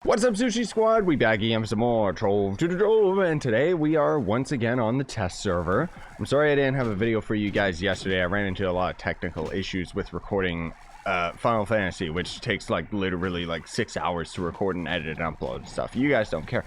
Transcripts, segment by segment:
What's up, Scyushi Squad? We back again for some more Trove to the Trove, and today we are once again on the test server. I'm sorry I didn't have a video for you guys yesterday. I ran into a lot of technical issues with recording Final Fantasy, which takes like literally like 6 hours to record and edit and upload stuff. You guys don't care.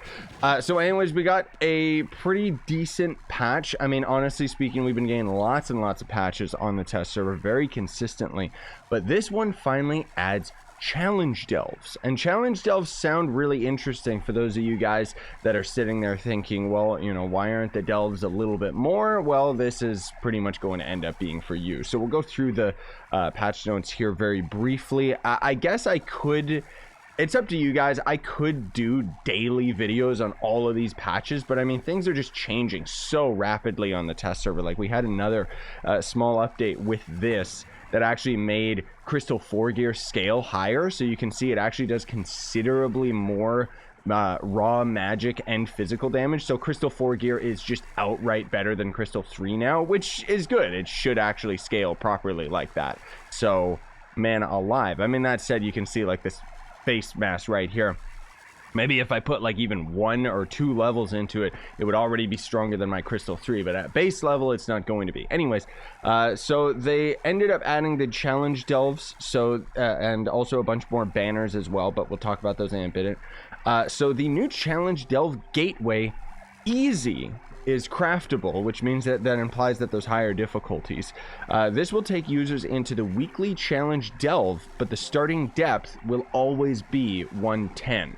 So anyways, we got a pretty decent patch. I mean, honestly speaking, we've been getting lots and lots of patches on the test server very consistently, but this one finally adds challenge delves, and challenge delves sound really interesting for those of you guys that are sitting there thinking, well, you know, why aren't the delves a little bit more? Well, this is pretty much going to end up being for you. So we'll go through the patch notes here very briefly. I guess I could, it's up to you guys, I could do daily videos on all of these patches, but I mean, things are just changing so rapidly on the test server. Like, we had another small update with this that actually made Crystal 4 gear scale higher, so you can see it actually does considerably more raw magic and physical damage. So Crystal 4 gear is just outright better than Crystal 3 now, which is good. It should actually scale properly like that. So, man alive. I mean, that said, you can see like this face mask right here. Maybe if I put like even 1 or 2 levels into it, it would already be stronger than my Crystal 3, but at base level, it's not going to be. Anyways, so they ended up adding the challenge delves, so and also a bunch more banners as well, but we'll talk about those in a bit. So the new challenge delve gateway, easy, is craftable, which means that implies that those higher difficulties. This will take users into the weekly challenge delve, but the starting depth will always be 110.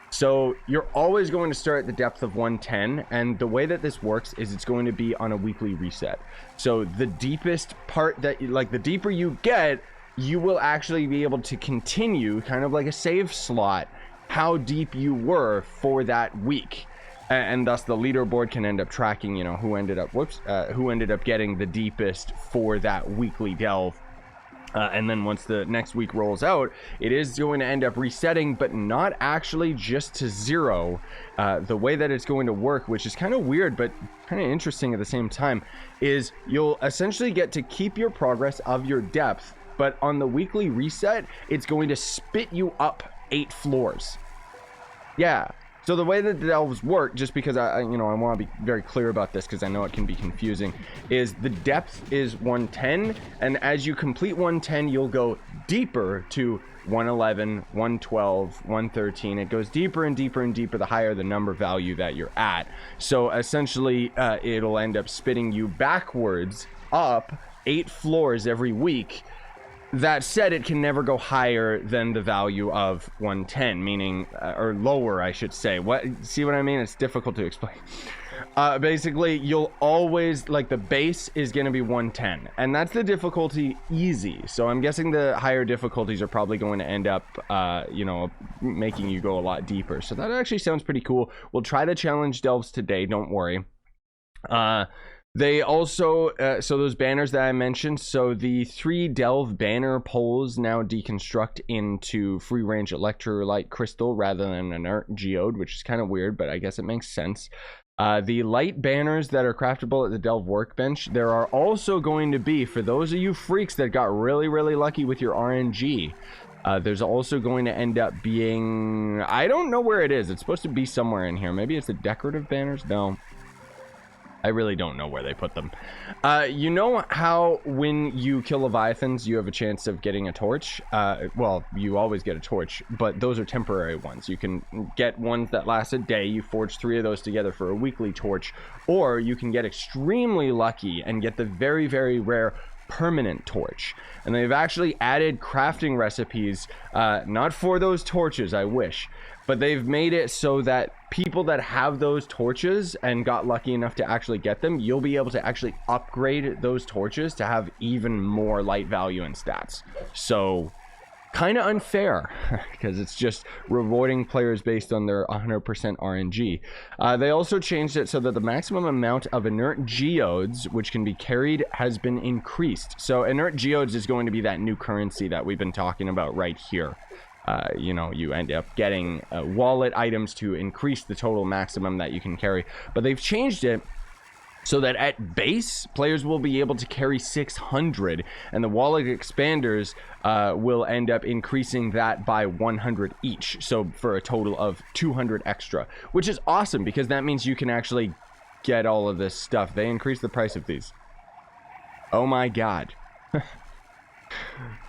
So you're always going to start at the depth of 110, and the way that this works is it's going to be on a weekly reset. So the deepest part that, like, the deeper you get, you will actually be able to continue, kind of like a save slot, how deep you were for that week. And thus the leaderboard can end up tracking, you know, who ended up getting the deepest for that weekly delve. And then once the next week rolls out, it is going to end up resetting, but not actually just to 0. The way that it's going to work, which is kind of weird, but kind of interesting at the same time, is you'll essentially get to keep your progress of your depth, but on the weekly reset, it's going to spit you up 8 floors. Yeah. So the way that the delves work, just because I want to be very clear about this because I know it can be confusing, is the depth is 110, and as you complete 110, you'll go deeper to 111, 112, 113. It goes deeper and deeper and deeper the higher the number value that you're at. So essentially, it'll end up spitting you backwards up 8 floors every week. That said, it can never go higher than the value of 110, meaning, or lower, I should say. See what I mean? It's difficult to explain. Basically, you'll always, like, the base is going to be 110, and that's the difficulty easy. So I'm guessing the higher difficulties are probably going to end up, making you go a lot deeper. So that actually sounds pretty cool. We'll try the challenge delves today, don't worry. They also, so those banners that I mentioned, so the 3 delve banner poles now deconstruct into free range electrolyte crystal rather than inert geode, which is kind of weird, but I guess it makes sense. The light banners that are craftable at the delve workbench, there are also going to be, for those of you freaks that got really, really lucky with your RNG, there's also going to end up being, I don't know where it is. It's supposed to be somewhere in here. Maybe it's the decorative banners? No. I really don't know where they put them. You know how when you kill Leviathans, you have a chance of getting a torch? Well, you always get a torch, but those are temporary ones. You can get ones that last a day. You forge 3 of those together for a weekly torch, or you can get extremely lucky and get the very, very rare permanent torch. And they've actually added crafting recipes, not for those torches, I wish, but they've made it so that people that have those torches and got lucky enough to actually get them, you'll be able to actually upgrade those torches to have even more light value and stats. So kind of unfair because it's just rewarding players based on their 100% RNG. They also changed it so that the maximum amount of inert geodes which can be carried has been increased. So inert geodes is going to be that new currency that we've been talking about right here. You end up getting wallet items to increase the total maximum that you can carry, but they've changed it so that at base players will be able to carry 600, and the wallet expanders will end up increasing that by 100 each, so for a total of 200 extra, which is awesome because that means you can actually get all of this stuff. They increase the price of these. Oh my god.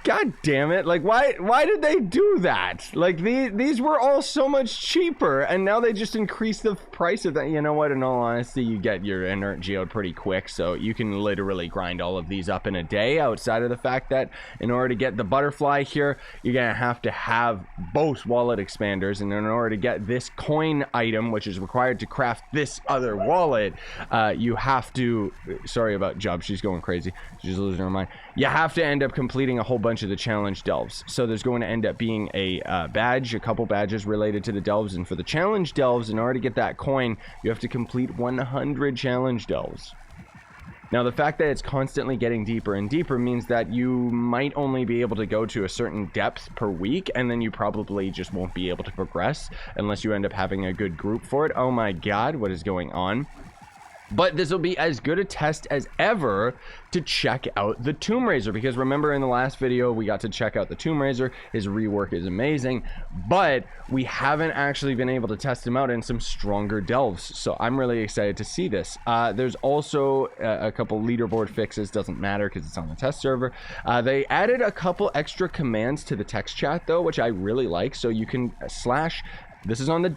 God damn it. Like, why did they do that? Like, these were all so much cheaper, and now they just increase the price of that. You know what? In all honesty, you get your inert geode pretty quick, so you can literally grind all of these up in a day, outside of the fact that in order to get the butterfly here, you're gonna have to have both wallet expanders, and in order to get this coin item, which is required to craft this other wallet, you have to... Sorry about Job, she's going crazy. She's losing her mind. You have to end up completing a whole bunch of the challenge delves. So there's going to end up being a badge, a couple badges related to the delves, and for the challenge delves, in order to get that coin, you have to complete 100 challenge delves. Now, the fact that it's constantly getting deeper and deeper means that you might only be able to go to a certain depth per week, and then you probably just won't be able to progress unless you end up having a good group for it. Oh my god, what is going on? But this will be as good a test as ever to check out the Tomb Raiser, because remember in the last video we got to check out the Tomb Raiser. His rework is amazing, but we haven't actually been able to test him out in some stronger delves, so I'm really excited to see this. There's also a couple leaderboard fixes. Doesn't matter because it's on the test server. They added a couple extra commands to the text chat though, which I really like. So you can slash... This is on the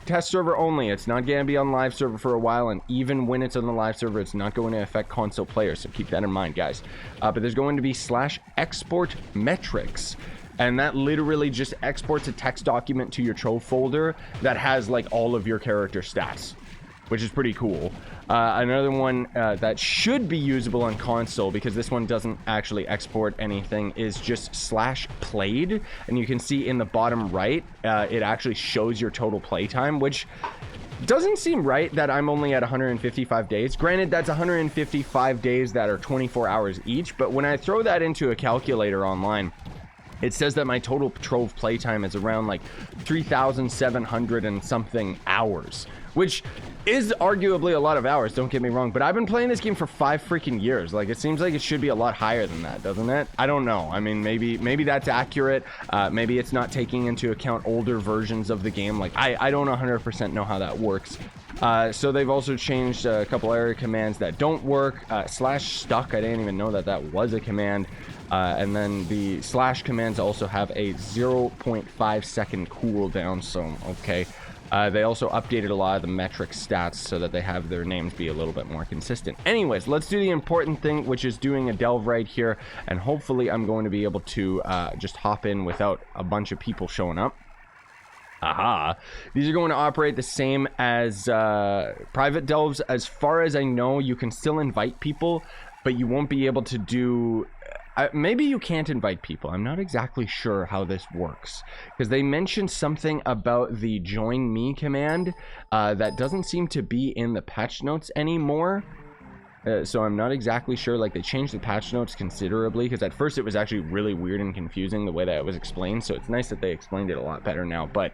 test server only. It's not going to be on live server for a while, and even when it's on the live server, it's not going to affect console players, so keep that in mind, guys. But there's going to be /export metrics, and that literally just exports a text document to your Trove folder that has like all of your character stats, which is pretty cool. Another one that should be usable on console, because this one doesn't actually export anything, is just /played, and you can see in the bottom right it actually shows your total playtime, which doesn't seem right that I'm only at 155 days. Granted, that's 155 days that are 24 hours each, but when I throw that into a calculator online, it says that my total Trove playtime is around like 3,700 and something hours, which is arguably a lot of hours, don't get me wrong, but I've been playing this game for 5 freaking years. Like, it seems like it should be a lot higher than that, doesn't it? I don't know. I mean, maybe that's accurate. Maybe it's not taking into account older versions of the game. Like, I don't 100% know how that works. So they've also changed a couple area commands that don't work. /stuck, I didn't even know that that was a command. And then the / commands also have a 0.5 second cooldown, so okay. They also updated a lot of the metric stats so that they have their names be a little bit more consistent. Anyways, let's do the important thing, which is doing a delve right here, and hopefully I'm going to be able to just hop in without a bunch of people showing up. Aha. These are going to operate the same as private delves. As far as I know, you can still invite people, but you won't be able to do... maybe you can't invite people. I'm not exactly sure how this works, because they mentioned something about the join me command that doesn't seem to be in the patch notes anymore. So I'm not exactly sure. Like, they changed the patch notes considerably, because at first it was actually really weird and confusing the way that it was explained, so it's nice that they explained it a lot better now. But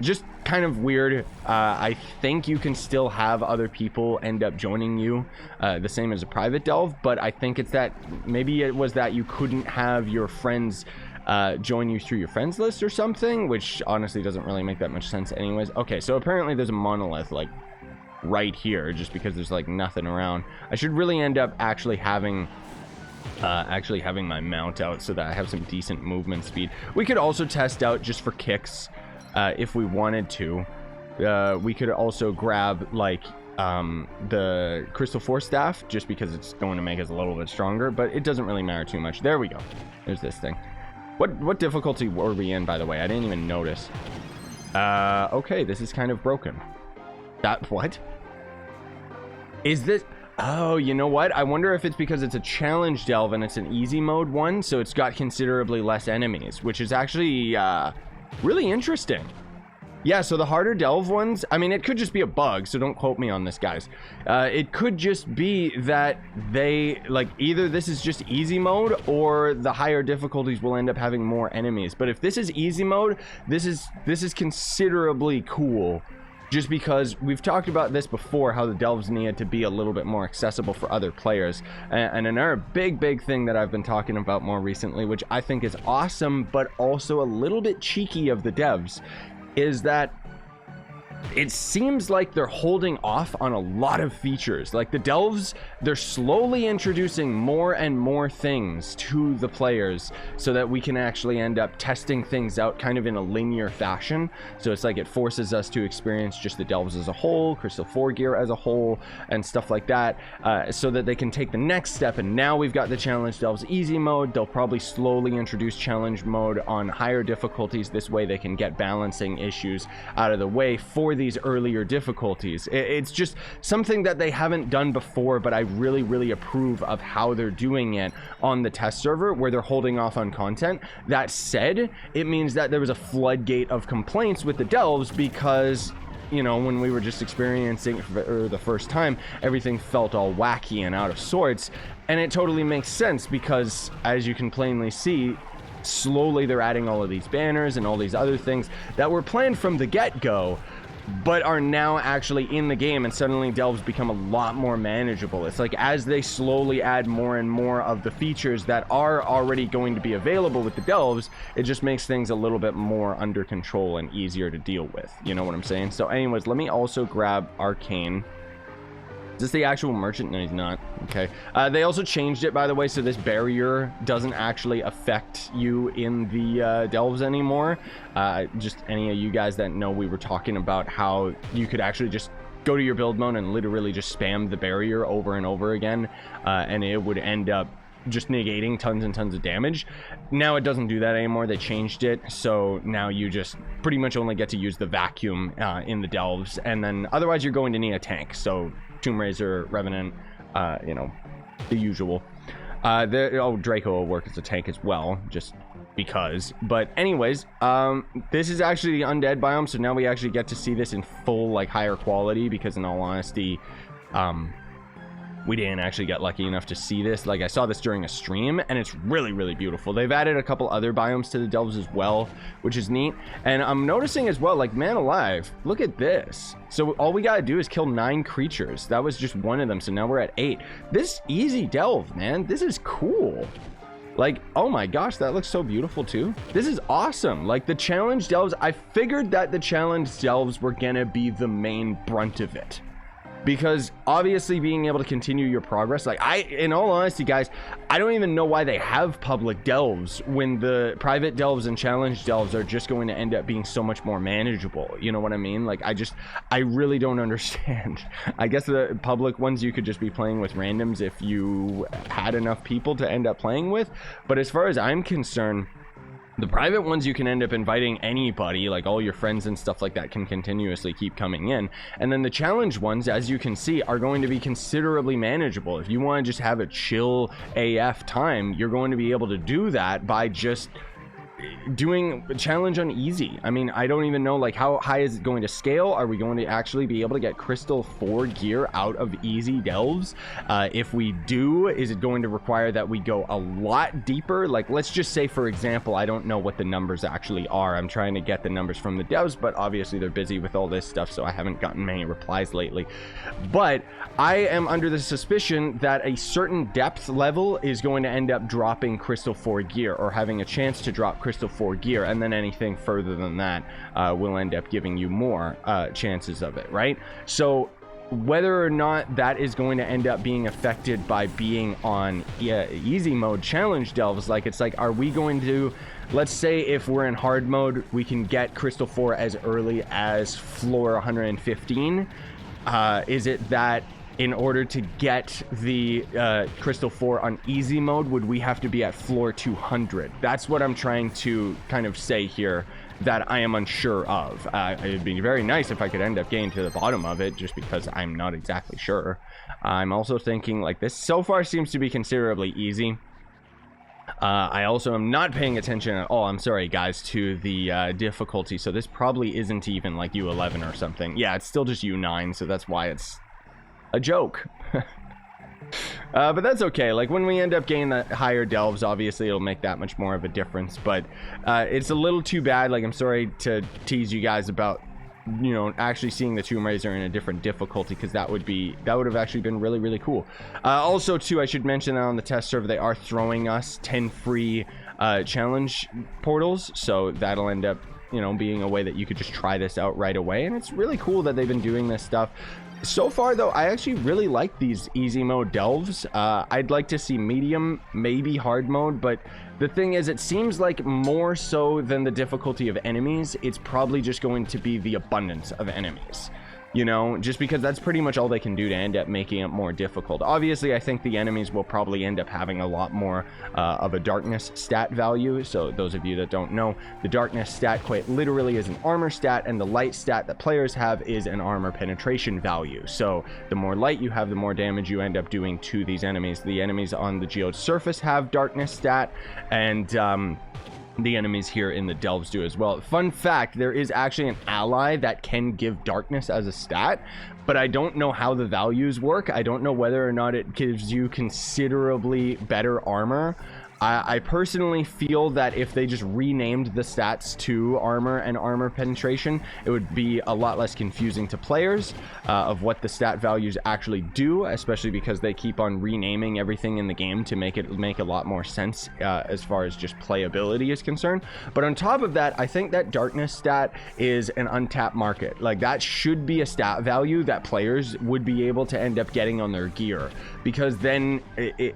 just kind of weird. I think you can still have other people end up joining you, the same as a private delve, but I think it's that maybe it was that you couldn't have your friends join you through your friends list or something, which honestly doesn't really make that much sense anyways. Okay, so apparently there's a monolith like right here, just because there's like nothing around. I should really end up actually having my mount out so that I have some decent movement speed. We could also test out, just for kicks, if we wanted to, we could also grab like the crystal force staff, just because it's going to make us a little bit stronger, but it doesn't really matter too much. There we go. There's this thing. What difficulty were we in, by the way? I didn't even notice. Okay, this is kind of broken. What is this? Oh, you know what? I wonder if it's because it's a challenge delve and it's an easy mode one, so it's got considerably less enemies, which is actually really interesting. Yeah, so the harder delve ones, I mean, it could just be a bug, so don't quote me on this, guys. It could just be that they, like, either this is just easy mode or the higher difficulties will end up having more enemies. But if this is easy mode, this is considerably cool just because we've talked about this before, how the delves needed to be a little bit more accessible for other players. And another big thing that I've been talking about more recently, which I think is awesome but also a little bit cheeky of the devs, is that it seems like they're holding off on a lot of features. Like the delves, they're slowly introducing more and more things to the players so that we can actually end up testing things out kind of in a linear fashion. So it's like it forces us to experience just the delves as a whole, Crystal 4 gear as a whole, and stuff like that, so that they can take the next step. And now we've got the challenge delves easy mode. They'll probably slowly introduce challenge mode on higher difficulties. This way they can get balancing issues out of the way for these earlier difficulties. It's just something that they haven't done before, but I really approve of how they're doing it on the test server, where they're holding off on content. That said, it means that there was a floodgate of complaints with the delves because, you know, when we were just experiencing it for the first time, everything felt all wacky and out of sorts. And it totally makes sense because, as you can plainly see, slowly they're adding all of these banners and all these other things that were planned from the get-go, but are now actually in the game, and suddenly delves become a lot more manageable. It's like as they slowly add more and more of the features that are already going to be available with the delves, it just makes things a little bit more under control and easier to deal with. You know what I'm saying? So anyways, let me also grab Arcane. Is this the actual merchant? No, he's not. Okay. They also changed it, by the way, so this barrier doesn't actually affect you in the delves anymore. Just any of you guys that know, we were talking about how you could actually just go to your build mode and literally just spam the barrier over and over again, and it would end up just negating tons and tons of damage. Now it doesn't do that anymore. They changed it, so now you just pretty much only get to use the vacuum in the delves, and then otherwise you're going to need a tank. So Tomb Raiser, Revenant, you know, the usual. Draco will work as a tank as well, just because. But anyways, this is actually the undead biome, so now we actually get to see this in full, like, higher quality, because in all honesty, we didn't actually get lucky enough to see this. Like, I saw this during a stream, and it's really beautiful. They've added a couple other biomes to the delves as well, which is neat. And I'm noticing as well, like, man alive, look at this. So all we gotta do is kill 9 creatures. That was just one of them, so now we're at 8. This easy delve, man, this is cool. Like, oh my gosh, that looks so beautiful too. This is awesome. Like, the challenge delves, I figured that the challenge delves were gonna be the main brunt of it, because obviously being able to continue your progress, like, in all honesty, guys, I don't even know why they have public delves when the private delves and challenge delves are just going to end up being so much more manageable. You know what I mean? Like, I really don't understand. I guess the public ones you could just be playing with randoms if you had enough people to end up playing with, but as far as I'm concerned, the private ones, you can end up inviting anybody, like all your friends and stuff like that can continuously keep coming in. And then the challenge ones, as you can see, are going to be considerably manageable. If you want to just have a chill AF time, you're going to be able to do that by just doing a challenge on easy. I mean, I don't even know, like, how high is it going to scale? Are we going to actually be able to get Crystal 4 gear out of easy delves? If we do, is it going to require that we go a lot deeper? Like, let's just say, for example, I don't know what the numbers actually are. I'm trying to get the numbers from the devs, but obviously they're busy with all this stuff, so I haven't gotten many replies lately. But I am under the suspicion that a certain depth level is going to end up dropping Crystal 4 gear, or having a chance to drop Crystal 4 gear, and then anything further than that will end up giving you more chances of it, right? So whether or not that is going to end up being affected by being on easy mode challenge delves, like, it's like, are we going to, let's say if we're in hard mode, we can get Crystal 4 as early as floor 115. Is it that in order to get the Crystal 4 on easy mode, would we have to be at floor 200? That's what I'm trying to kind of say here, that I am unsure of. It'd be very nice if I could end up getting to the bottom of it, just because I'm not exactly sure. I'm also thinking, like, this so far seems to be considerably easy. I also am not paying attention at all, I'm sorry guys, to the difficulty, so this probably isn't even like U11 or something. Yeah, it's still just U9, so that's why it's a joke. But that's okay. Like, when we end up getting the higher delves, obviously it'll make that much more of a difference, but it's a little too bad. Like, I'm sorry to tease you guys about you know, actually seeing the Tomb Raiser in a different difficulty, because that would have actually been really, really cool. Also too, I should mention that on the test server they are throwing us 10 free challenge portals, so that'll end up, you know, being a way that you could just try this out right away. And it's really cool that they've been doing this stuff. So far though, I actually really like these easy mode delves. I'd like to see medium, maybe hard mode, but the thing is, it seems like more so than the difficulty of enemies, it's probably just going to be the abundance of enemies. You know, just because that's pretty much all they can do to end up making it more difficult. Obviously, I think the enemies will probably end up having a lot more of a darkness stat value. So those of you that don't know, the darkness stat quite literally is an armor stat, and the light stat that players have is an armor penetration value. So the more light you have, the more damage you end up doing to these enemies. The enemies on the geode surface have darkness stat, and the enemies here in the delves do as well. Fun fact, there is actually an ally that can give darkness as a stat, but I don't know how the values work. I don't know whether or not it gives you considerably better armor. I personally feel that if they just renamed the stats to armor and armor penetration, it would be a lot less confusing to players of what the stat values actually do, especially because they keep on renaming everything in the game to make it make a lot more sense as far as just playability is concerned. But on top of that, I think that darkness stat is an untapped market. Like, that should be a stat value that players would be able to end up getting on their gear, because then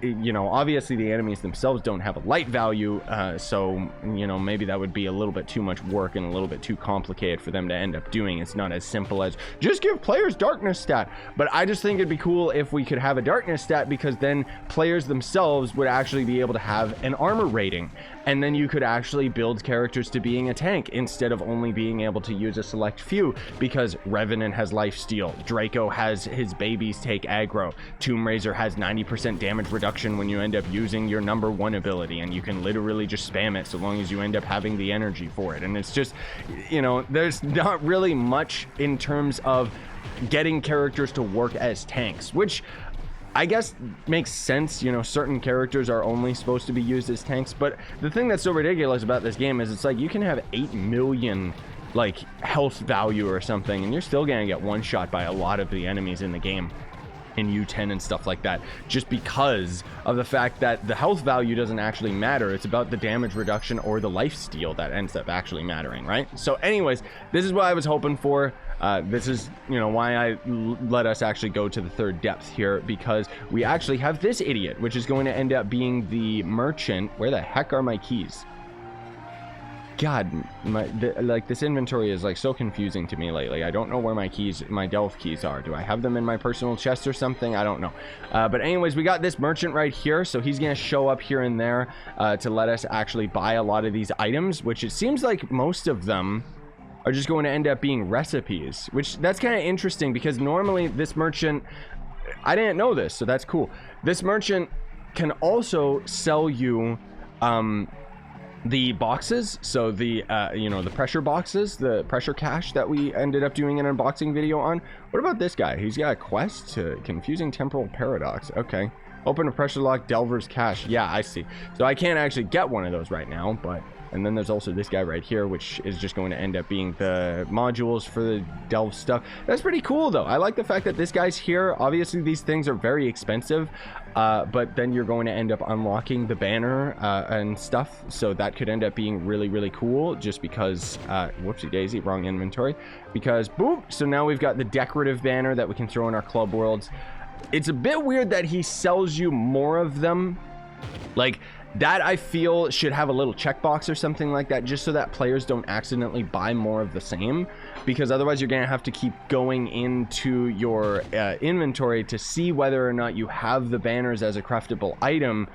you know, obviously the enemies themselves don't have a light value, so you know, maybe that would be a little bit too much work and a little bit too complicated for them to end up doing. It's not as simple as just give players darkness stat. But I just think it'd be cool if we could have a darkness stat, because then players themselves would actually be able to have an armor rating, and then you could actually build characters to being a tank instead of only being able to use a select few, because Revenant has lifesteal, Draco has his babies take aggro, Tomb Raiser has 90% damage reduction when you end up using your #1 ability, and you can literally just spam it so long as you end up having the energy for it. And it's just, you know, there's not really much in terms of getting characters to work as tanks, which I guess makes sense. You know, certain characters are only supposed to be used as tanks, but the thing that's so ridiculous about this game is it's like you can have 8 million like health value or something, and you're still gonna get one shot by a lot of the enemies in the game in U10 and stuff like that, just because of the fact that the health value doesn't actually matter. It's about the damage reduction or the life steal that ends up actually mattering, right? So anyways, this is what I was hoping for. This is, you know, why I let us actually go to the third depth here, because we actually have this idiot, which is going to end up being the merchant. Where the heck are my keys? God, like this inventory is like so confusing to me lately. I don't know where my keys, my delve keys are. Do I have them in my personal chest or something? I don't know. But anyways, we got this merchant right here, so he's gonna show up here and there to let us actually buy a lot of these items, which it seems like most of them are just going to end up being recipes, which that's kind of interesting, because normally this merchant, I didn't know this, so that's cool. This merchant can also sell you the boxes, so the you know, the pressure boxes, the pressure cache that we ended up doing an unboxing video on. What about this guy? He's got a quest to confusing temporal paradox. Okay, open a pressure lock delver's cache. Yeah, I see. So I can't actually get one of those right now, but and then there's also this guy right here, which is just going to end up being the modules for the delve stuff. That's pretty cool though. I like the fact that this guy's here. Obviously these things are very expensive, but then you're going to end up unlocking the banner and stuff, so that could end up being really, really cool, just because whoopsie daisy, wrong inventory, because boom, so now we've got the decorative banner that we can throw in our club worlds. It's a bit weird that he sells you more of them. Like, that I feel should have a little checkbox or something like that, just so that players don't accidentally buy more of the same, because otherwise you're gonna have to keep going into your inventory to see whether or not you have the banners as a craftable item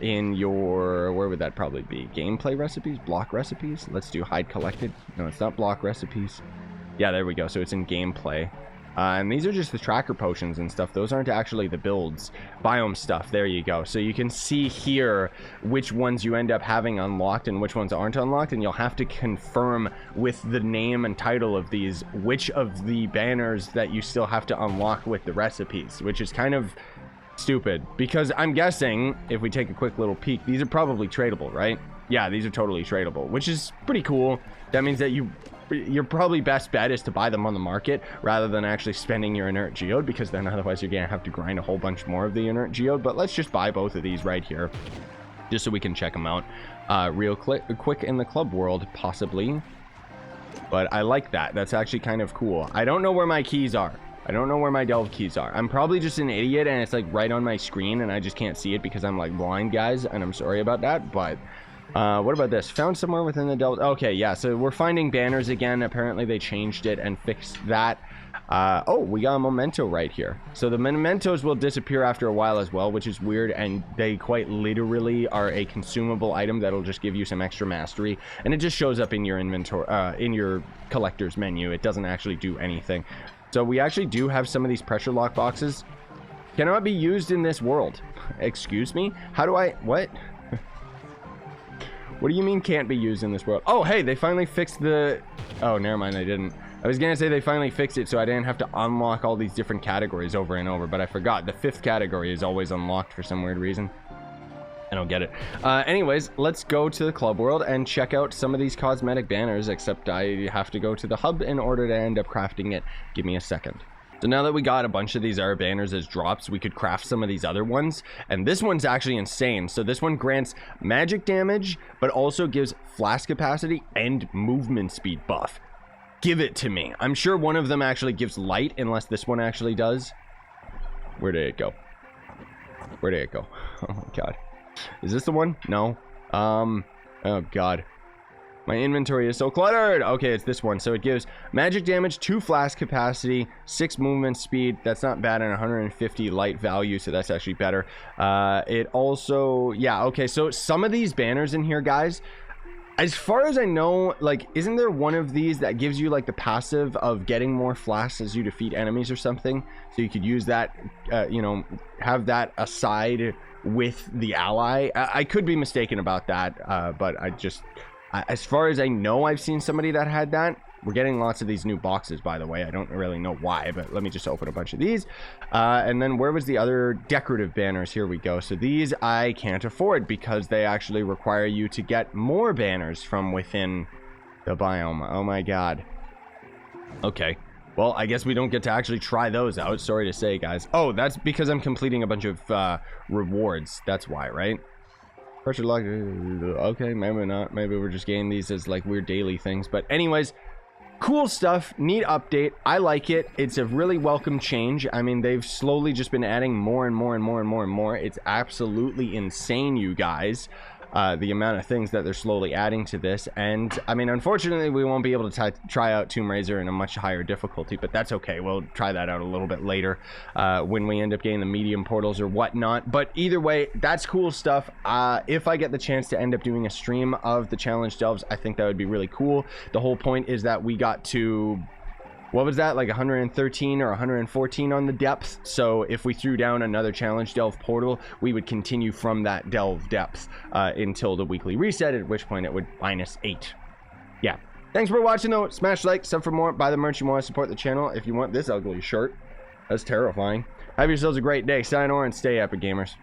in your, where would that probably be? Gameplay recipes, block recipes. Let's do hide collected. No, it's not block recipes. Yeah, there we go. So it's in gameplay. And these are just the tracker potions and stuff. Those aren't actually the builds. Biome stuff. There you go. So you can see here which ones you end up having unlocked and which ones aren't unlocked. And you'll have to confirm with the name and title of these which of the banners that you still have to unlock with the recipes, which is kind of stupid, because I'm guessing if we take a quick little peek, these are probably tradable, right? Yeah, these are totally tradable, which is pretty cool. That means that you your probably best bet is to buy them on the market rather than actually spending your inert geode, because then otherwise you're gonna have to grind a whole bunch more of the inert geode. But let's just buy both of these right here, just so we can check them out real quick in the club world, possibly. But I like that. That's actually kind of cool. I don't know where my keys are. I don't know where my delve keys are. I'm probably just an idiot and it's like right on my screen and I just can't see it because I'm like blind, guys, and I'm sorry about that. But what about this? Found somewhere within the delve. Okay, yeah, so we're finding banners again. Apparently they changed it and fixed that. Oh, we got a memento right here. So the mementos will disappear after a while as well, which is weird, and they quite literally are a consumable item that'll just give you some extra mastery, and it just shows up in your inventory, in your collector's menu. It doesn't actually do anything. So we actually do have some of these pressure lock boxes. Cannot be used in this world. Excuse me? How do I... What? What do you mean can't be used in this world? Oh, hey, they finally fixed the... Oh, never mind, they didn't. I was gonna say they finally fixed it so I didn't have to unlock all these different categories over and over, but I forgot. The 5th category is always unlocked for some weird reason. I don't get it. Anyways, let's go to the club world and check out some of these cosmetic banners, except I have to go to the hub in order to end up crafting it. Give me a second. So now that we got a bunch of these banners as drops, we could craft some of these other ones. And this one's actually insane. So this one grants magic damage, but also gives flask capacity and movement speed buff. Give it to me. I'm sure one of them actually gives light, unless this one actually does. Where did it go? Where did it go? Oh my god. Is this the one? No. Oh god. My inventory is so cluttered. Okay, it's this one. So it gives magic damage, 2 flask capacity, 6 movement speed. That's not bad, and 150 light value, so that's actually better. It also, yeah, okay, so some of these banners in here, guys, as far as I know, like, isn't there one of these that gives you like the passive of getting more flasks as you defeat enemies or something? So you could use that, you know, have that aside with the ally. I could be mistaken about that, but as far as I know, I've seen somebody that had that. We're getting lots of these new boxes, by the way. I don't really know why, but let me just open a bunch of these. And then where was the other decorative banners? Here we go. So these I can't afford because they actually require you to get more banners from within the biome. Oh my god. Okay. Well, I guess we don't get to actually try those out. Sorry to say, guys. Oh, that's because I'm completing a bunch of rewards. That's why, right? Pressure lock. Okay, maybe not. Maybe we're just getting these as like weird daily things. But anyways, cool stuff. Neat update. I like it. It's a really welcome change. I mean, they've slowly just been adding more and more and more and more and more. It's absolutely insane, you guys. The amount of things that they're slowly adding to this. And I mean, unfortunately, we won't be able to try out Tomb Raider in a much higher difficulty, but that's okay. We'll try that out a little bit later when we end up getting the medium portals or whatnot. But either way, that's cool stuff. If I get the chance to end up doing a stream of the challenge delves, I think that would be really cool. The whole point is that we got to... What was that, like 113 or 114 on the depth? So if we threw down another challenge delve portal, we would continue from that delve depth until the weekly reset, at which point it would -8. Yeah. Thanks for watching, though. Smash like, sub for more, buy the merch you want to support the channel. If you want this ugly shirt, that's terrifying. Have yourselves a great day. Sayonara and stay epic, gamers.